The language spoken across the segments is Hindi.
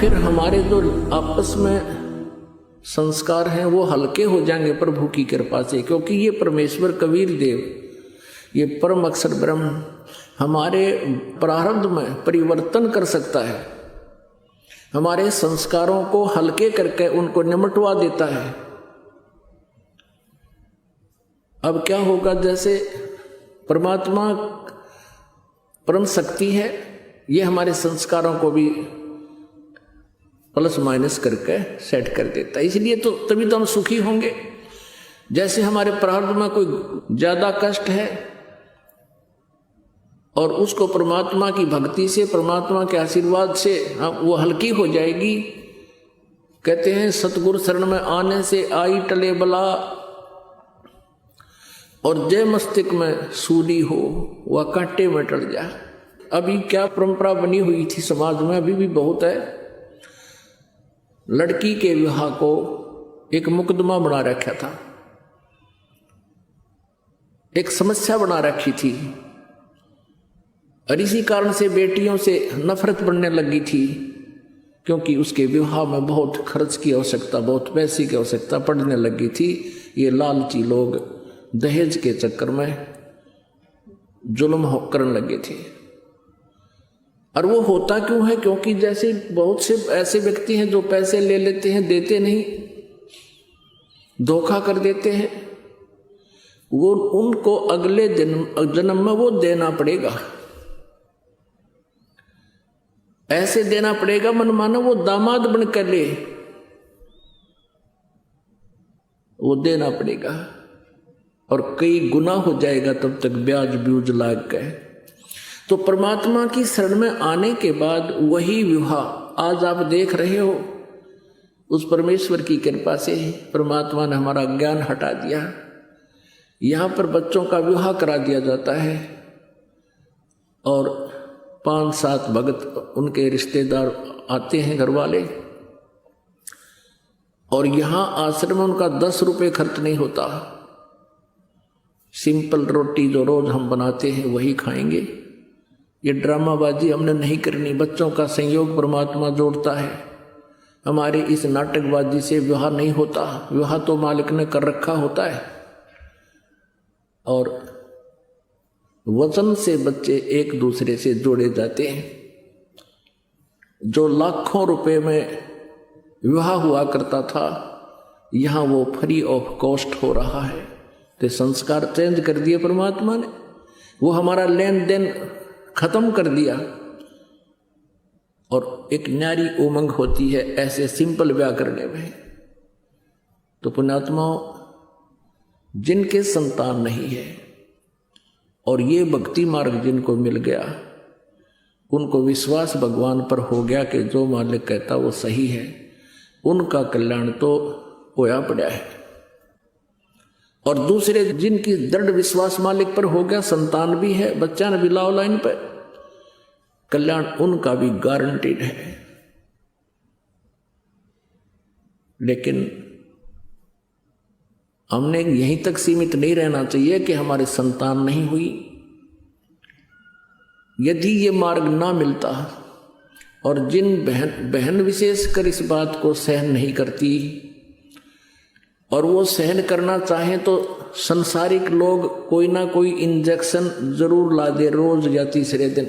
फिर हमारे जो आपस में संस्कार हैं वो हल्के हो जाएंगे प्रभु की कृपा से, क्योंकि ये परमेश्वर कबीर देव, ये परम अक्षर ब्रह्म हमारे प्रारब्ध में परिवर्तन कर सकता है, हमारे संस्कारों को हल्के करके उनको निमटवा देता है। अब क्या होगा, जैसे परमात्मा परम शक्ति है, ये हमारे संस्कारों को भी प्लस माइनस करके सेट कर देता है, इसलिए तो तभी तो हम सुखी होंगे। जैसे हमारे प्रारब्ध में कोई ज्यादा कष्ट है और उसको परमात्मा की भक्ति से, परमात्मा के आशीर्वाद से वो हल्की हो जाएगी। कहते हैं सतगुरु शरण में आने से आई टले बला, और जय मस्तिष्क में सूली हो वह कांटे में टल जा। अभी क्या परंपरा बनी हुई थी समाज में, अभी भी बहुत है, लड़की के विवाह को एक मुकदमा बना रखा था, एक समस्या बना रखी थी, और इसी कारण से बेटियों से नफरत बढ़ने लगी थी, क्योंकि उसके विवाह में बहुत खर्च की आवश्यकता, बहुत पैसे की आवश्यकता पड़ने लगी थी। ये लालची लोग दहेज के चक्कर में जुल्म करने लगे थे। और वो होता क्यों है, क्योंकि जैसे बहुत से ऐसे व्यक्ति हैं जो पैसे ले लेते हैं, देते नहीं, धोखा कर देते हैं, वो उनको अगले जन्म में वो देना पड़ेगा, ऐसे देना पड़ेगा मन मानो वो दामाद बनकर ले, वो देना पड़ेगा, और कई गुना हो जाएगा तब तक ब्याज ब्यूज लाग गए। तो परमात्मा की शरण में आने के बाद वही विवाह आज आप देख रहे हो, उस परमेश्वर की कृपा से परमात्मा ने हमारा ज्ञान हटा दिया। यहाँ पर बच्चों का विवाह करा दिया जाता है, और 5-7 भगत उनके रिश्तेदार आते हैं, घर वाले, और यहाँ आश्रम में उनका 10 रुपये खर्च नहीं होता। सिंपल रोटी जो रोज हम बनाते हैं वही खाएंगे। ये ड्रामाबाजी हमने नहीं करनी, बच्चों का संयोग परमात्मा जोड़ता है। हमारे इस नाटकबाजी से विवाह नहीं होता, विवाह तो मालिक ने कर रखा होता है। और वचन से बच्चे एक दूसरे से जोड़े जाते हैं। जो लाखों रुपए में विवाह हुआ करता था, यहाँ वो फ्री ऑफ कॉस्ट हो रहा है। तो संस्कार चेंज कर दिए परमात्मा ने, वो हमारा लेन देन खत्म कर दिया, और एक न्यारी उमंग होती है ऐसे सिंपल ब्याह करने में। तो पुण्यात्माओं, जिनके संतान नहीं है और ये भक्ति मार्ग जिनको मिल गया, उनको विश्वास भगवान पर हो गया कि जो मालिक कहता वो सही है, उनका कल्याण तो होया पड़ा है। और दूसरे जिनकी दृढ़ विश्वास मालिक पर हो गया, संतान भी है, बच्चा ने भी लाओ लाइन पर, कल्याण उनका भी गारंटीड है। लेकिन हमने यहीं तक सीमित नहीं रहना चाहिए कि हमारे संतान नहीं हुई। यदि ये मार्ग ना मिलता, और जिन बहन विशेषकर इस बात को सहन नहीं करती, और वो सहन करना चाहे तो संसारिक लोग कोई ना कोई इंजेक्शन जरूर ला दे रोज या तीसरे दिन,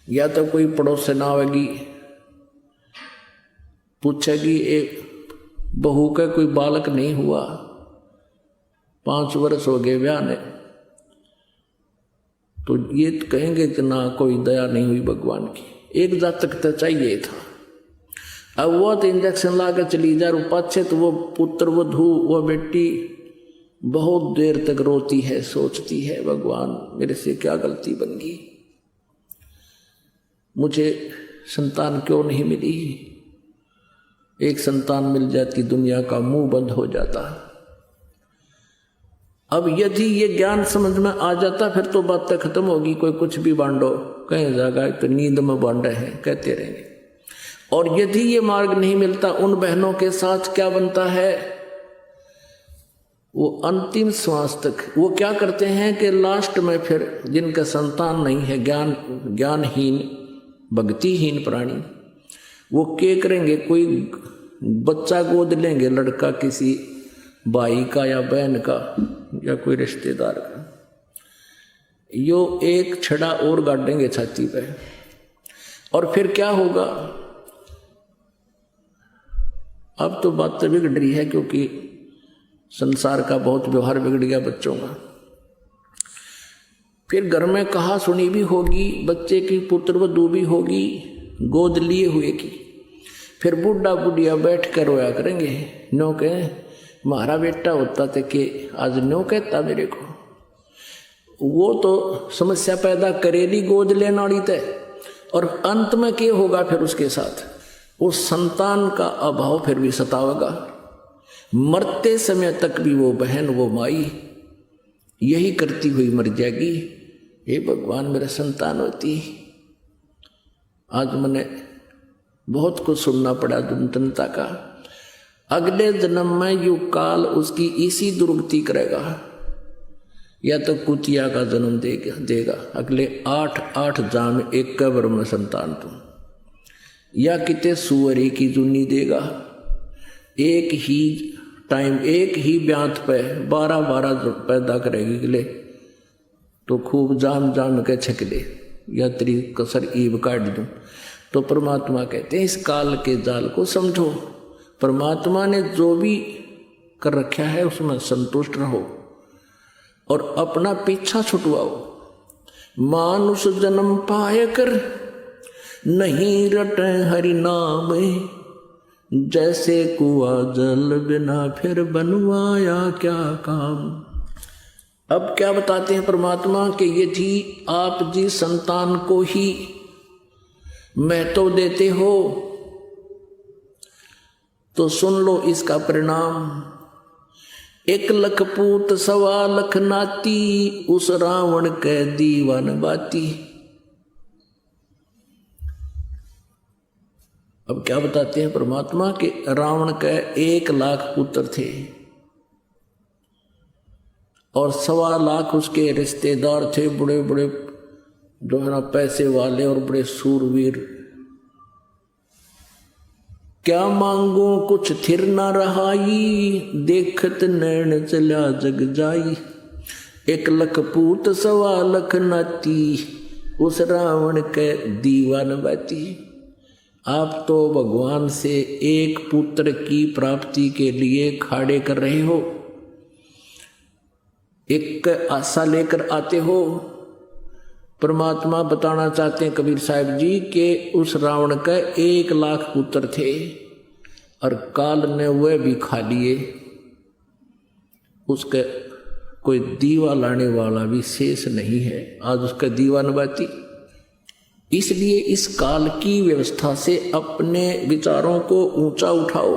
या तो कोई पड़ोसन आवेगी पूछेगी एक बहू का कोई बालक नहीं हुआ, 5 वर्ष हो गए ब्याह ने, तो ये कहेंगे कि ना कोई दया नहीं हुई भगवान की, एक जातक तो चाहिए था। अब वो तो इंजेक्शन ला कर चली जा, पाछे तो वो पुत्र वधू वो बेटी बहुत देर तक रोती है, सोचती है भगवान मेरे से क्या गलती बन गई, मुझे संतान क्यों नहीं मिली। एक संतान मिल जाती दुनिया का मुंह बंद हो जाता। अब यदि ये ज्ञान समझ में आ जाता फिर तो बातें खत्म होगी, कोई कुछ भी बांटो, कहीं जाएगा तो नींद में बांट रहे हैं कहते रहेंगे। और यदि ये मार्ग नहीं मिलता, उन बहनों के साथ क्या बनता है, वो अंतिम श्वास तक वो क्या करते हैं कि लास्ट में फिर जिनका संतान नहीं है, ज्ञानहीन भक्तिहीन प्राणी, वो क्या करेंगे, कोई बच्चा गोद लेंगे, लड़का किसी भाई का या बहन का या कोई रिश्तेदार का, यो एक छड़ा और गाड़ेंगे छाती पे। और फिर क्या होगा, अब तो बात तो बिगड़ रही है क्योंकि संसार का बहुत व्यवहार बिगड़ गया बच्चों का। फिर घर में कहा सुनी भी होगी, बच्चे की पुत्रवधू भी होगी गोद लिए हुए की। फिर बूढ़ा बुढ़िया बैठ कर रोया करेंगे, नो कहे हमारा बेटा होता था कि आज नो कहता मेरे को। वो तो समस्या पैदा करेगी गोद लेने वाली तय। और अंत में क्या होगा फिर उसके साथ, वो संतान का अभाव फिर भी सतावेगा। मरते समय तक भी वो बहन वो माई यही करती हुई मर जाएगी, हे भगवान मेरे संतान होती। आज मैंने बहुत कुछ सुनना पड़ा जनता का। अगले जन्म में यु काल उसकी इसी दुर्गति करेगा, या तो कुतिया का जन्म देगा अगले 8 जाम एक कब्र में संतान तुम, या किते सुअरी की जुनी देगा। एक ही टाइम एक ही ब्यांत पे 12 पैदा करेगी गले, तो खूब जाम जाम के छकले या तेरी कसर ईब काट दूं। तो परमात्मा कहते हैं इस काल के जाल को समझो, परमात्मा ने जो भी कर रखा है उसमें संतुष्ट रहो और अपना पीछा छुटवाओ। मानुष जन्म पाए कर नहीं रटे हरि नाम, जैसे कुआ जल बिना फिर बनवाया क्या काम। अब क्या बताते हैं परमात्मा कि ये थी आप जी संतान को ही महत्व देते हो, तो सुन लो इसका परिणाम। 1 लाख पूत 1.25 लाख नाती, उस रावण के दीवान बाती। अब क्या बताते हैं परमात्मा कि रावण के 1 लाख पुत्र थे और 1.25 लाख उसके रिश्तेदार थे, बड़े बड़े जो है ना पैसे वाले और बड़े सूरवीर। क्या मांगो कुछ थिर न रहाई, देखत नैन चला जग जाई। 1 लाख पूत 1.25 लाख नाती, उस रावण के दीवान बाती। आप तो भगवान से एक पुत्र की प्राप्ति के लिए खाड़े कर रहे हो, एक आशा लेकर आते हो। परमात्मा बताना चाहते हैं कबीर साहब जी के उस रावण का 1 लाख पुत्र थे और काल ने वह भी खा लिए, उसका कोई दीवा लाने वाला भी शेष नहीं है। आज उसका दीवान बाती। इसलिए इस काल की व्यवस्था से अपने विचारों को ऊंचा उठाओ।